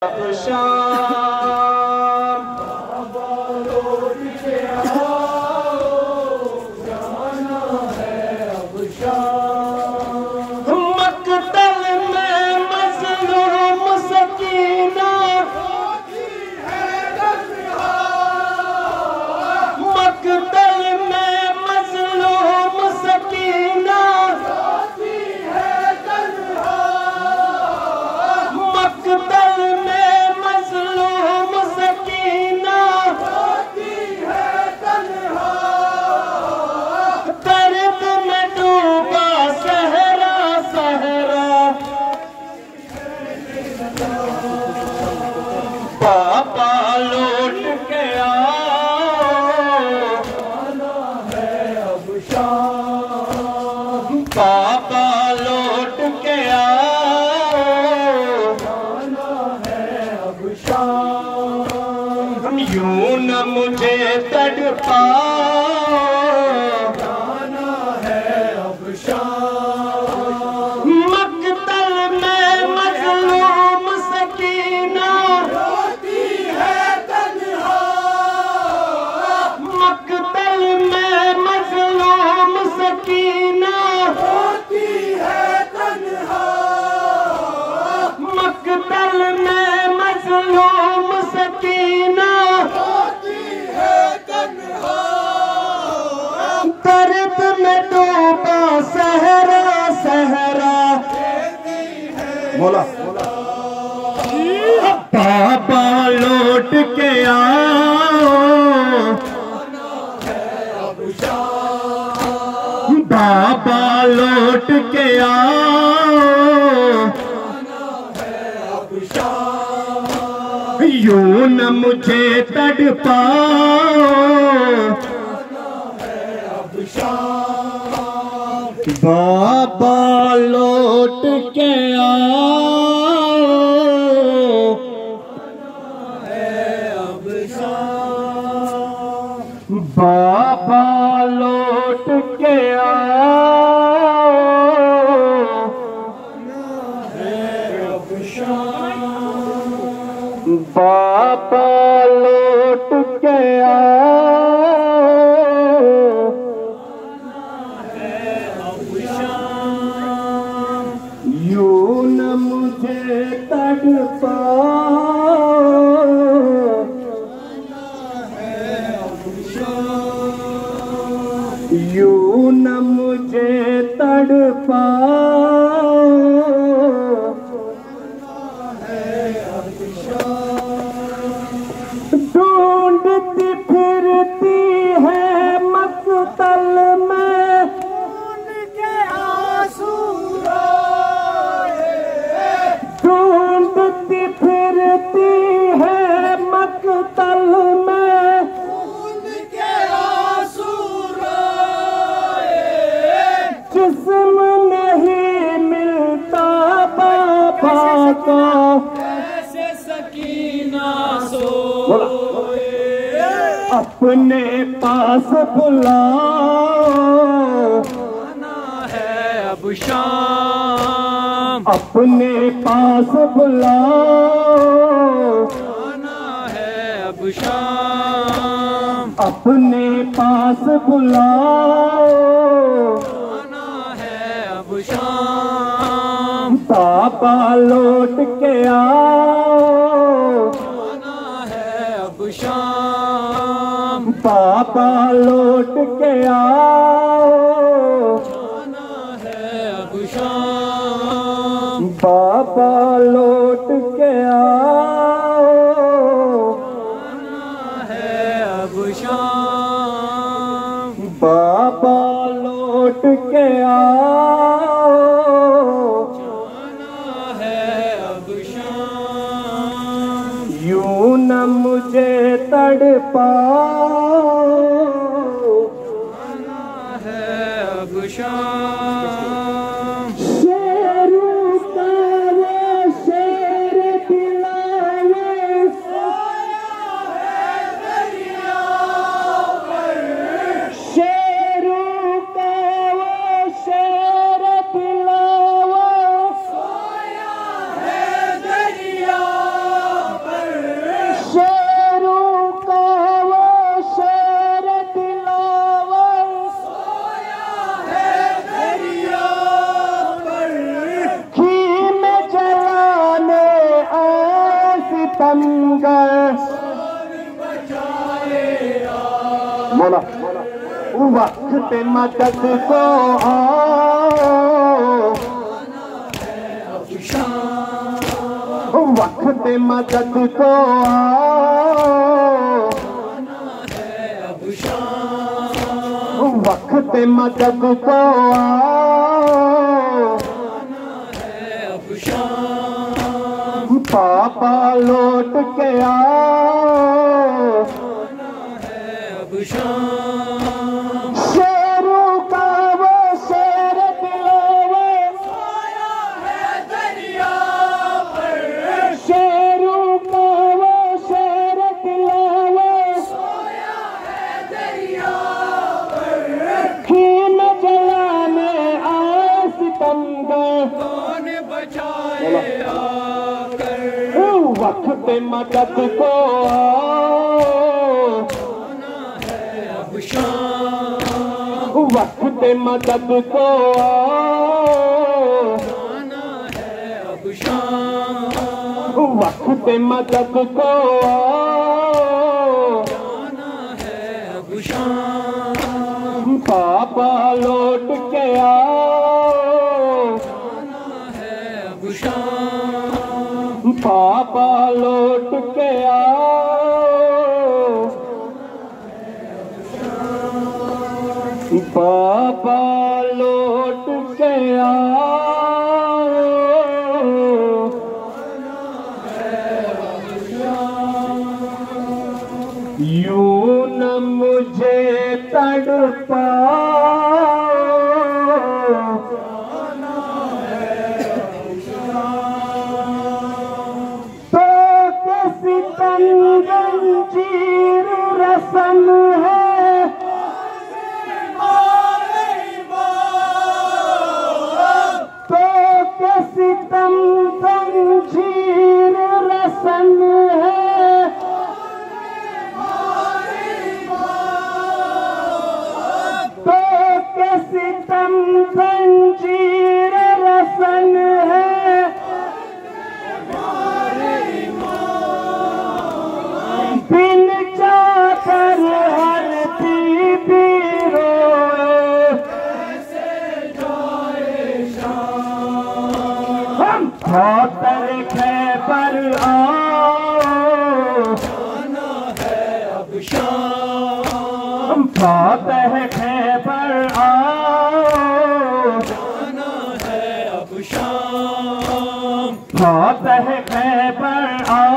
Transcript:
अब शाम लौट के आओ, जाना है अब शाम। मकतल में मज़लूम सकीना होती है तन्हा, मकतल में मज़लूम सकीना होती है तन्हा, मकतल में मज़लूम सकीना होती है तन्हा, दर्द में डूबा सहरा सहरा, पापा लौट के आओ, जाना है अब शाम। पापा लौट के आओ, जाना है अब शाम। यूं न मुझे तड़पाओ, जाना है अब शाम। मकतल में मज़लूम सकीना होती है तन्हा, मकतल में मज़लूम सकीना होती है तन्हा, मकतल में मज़लूम सकीना होती है तन्हा, दर्द में डूबा सहरा सहरा। बोला पापा लौट के आओ, बाबा लौट के आओ, यूं न मुझे तड़पाओ, बाबा लौट के आओ, बाबा लौट के आओ, बाबा लौट के आओ, यूं न मुझे तड़पाओ, यूं न मुझे तड़पाओ, ढूंढती फिरती है मकतल में उनके आंसू रोए, ढूंढती फिरती है मकतल में उनके आंसू रोए, जिस्म नहीं मिलता बाबा को, कैसे सकीना सोए। अपने पास बुलाओ, जाना है अब शाम। अपने पास बुलाओ, जाना है अब शाम। अपने पास बुलाओ, जाना है अब शाम। बाबा लौट के आओ, जाना है अब शाम। बाबा लौट के आओ, जाना है अब शाम। बाबा लौट के आओ, जाना है अब शाम। बाबा लौट के आओ, जाना है अब शाम। यूं न मुझे तड़पाओ, जाना है अब शाम। शेरों का वो शेर दिलावे, सोया है दरिया पर। शेरों का वो शेर दिलावे, सोया है दरिया मौला वक्त मदद को आओ, वक्त मदद को आओ, वक्त मदद को आओ, पापा लौट के आओ, शेरों का वो शेर दिलावे सोया है दरिया पर, शेरों का वो शेर दिलावे सोया है दरिया पर, खीन जलाने आए सितमगर कौन बचाए आकर, वक्त मदद को वक्त मदद को वक्त मदद को पापा लौट के आओ, पापा लौट के आओ, पापा लौट के आओ, यूं न मुझे तड़पाओ, तो किसी तंजीर रसम है, सितम जंजीर रसन है, तो के सितम जंजीर रसन है, बिन चाकर हर बीबी रोए, खौतर खैबर आओ, खौतर खैबर आओ, खौतर खैबर आओ,